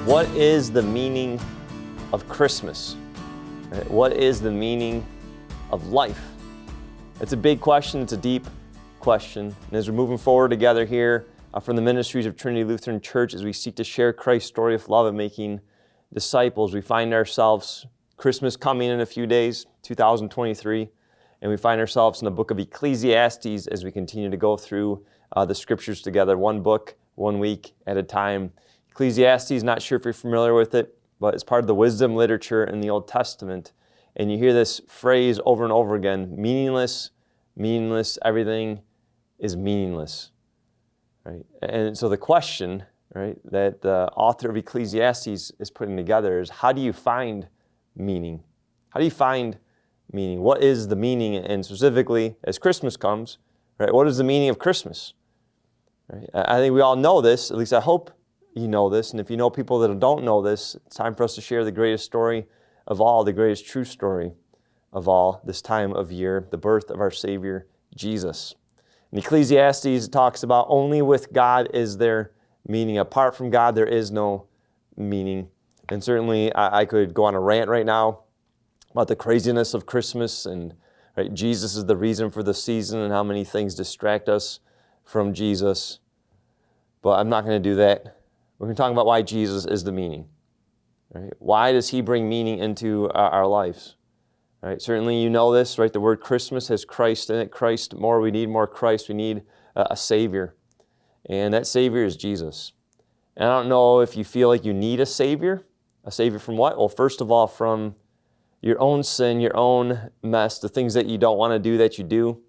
What is the meaning of Christmas? Right? What is the meaning of life? It's a big question. It's a deep question. And as we're moving forward together here from the ministries of Trinity Lutheran Church, as we seek to share Christ's story of love and making disciples, we find ourselves, Christmas coming in a few days, 2023, and we find ourselves in the book of Ecclesiastes as we continue to go through the scriptures together, one book, 1 week at a time. Ecclesiastes, not sure if you're familiar with it, but it's part of the wisdom literature in the Old Testament. And you hear this phrase over and over again, meaningless, meaningless, everything is meaningless. Right? And so the question, right, that the author of Ecclesiastes is putting together is, how do you find meaning? How do you find meaning? What is the meaning? And specifically, as Christmas comes, right, what is the meaning of Christmas? Right? I think we all know this, at least I hope you know this, and if you know people that don't know this, it's time for us to share the greatest story of all, the greatest true story of all this time of year, the birth of our Savior, Jesus. In Ecclesiastes, it talks about only with God is there meaning. Apart from God, there is no meaning. And certainly, I could go on a rant right now about the craziness of Christmas, and right, Jesus is the reason for the season and how many things distract us from Jesus. But I'm not going to do that. We're going to talk about why Jesus is the meaning. Right? Why does he bring meaning into our lives? Right? Certainly you know this, right? The word Christmas has Christ in it. Christ, we need more Christ. We need a Savior. And that Savior is Jesus. And I don't know if you feel like you need a Savior. A Savior from what? Well, first of all, from your own sin, your own mess, the things that you don't want to do that you do,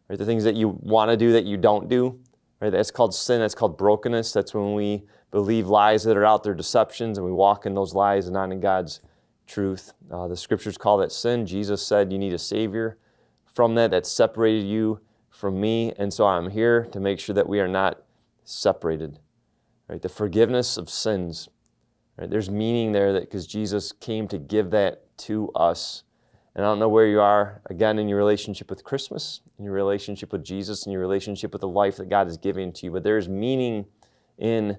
right? The things that you want to do that you don't do. Right? That's called sin. That's called brokenness. That's when we believe lies that are out there, deceptions, and we walk in those lies and not in God's truth. The scriptures call that sin. Jesus said you need a Savior from that separated you from me. And so I'm here to make sure that we are not separated. Right? The forgiveness of sins. Right? There's meaning there that because Jesus came to give that to us. And I don't know where you are, again, in your relationship with Christmas, in your relationship with Jesus, in your relationship with the life that God is giving to you, but there's meaning in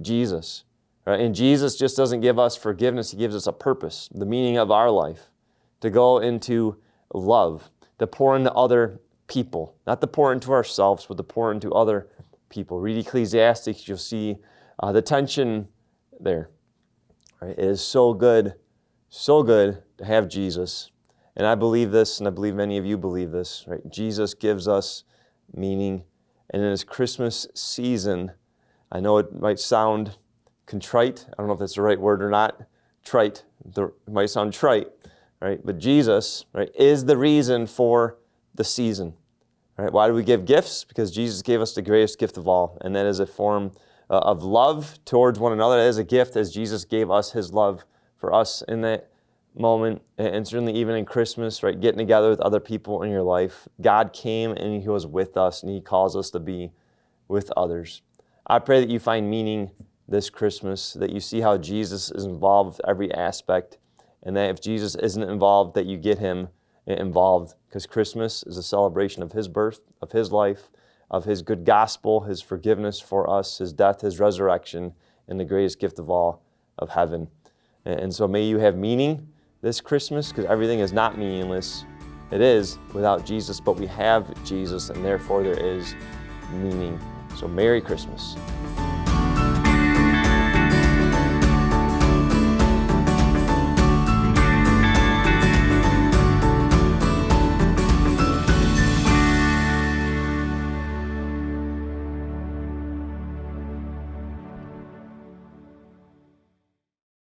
Jesus. Right? And Jesus just doesn't give us forgiveness, he gives us a purpose, the meaning of our life, to go into love, to pour into other people, not to pour into ourselves, but to pour into other people. Read Ecclesiastes, you'll see the tension there. Right? It is so good to have Jesus. And I believe this, and I believe many of you believe this, right? Jesus gives us meaning. And in this Christmas season, I know it might sound contrite. I don't know if that's the right word or not. Trite. It might sound trite, right? But Jesus, right, is the reason for the season. Right? Why do we give gifts? Because Jesus gave us the greatest gift of all, and that is a form of love towards one another. That is a gift as Jesus gave us his love for us in that moment, and certainly even in Christmas, right, getting together with other people in your life. God came and he was with us, and he calls us to be with others. I pray that you find meaning this Christmas, that you see how Jesus is involved with every aspect, and that if Jesus isn't involved, that you get him involved, because Christmas is a celebration of his birth, of his life, of his good gospel, his forgiveness for us, his death, his resurrection, and the greatest gift of all, of heaven. And so may you have meaning this Christmas, because everything is not meaningless. It is without Jesus, but we have Jesus, and therefore there is meaning. So Merry Christmas.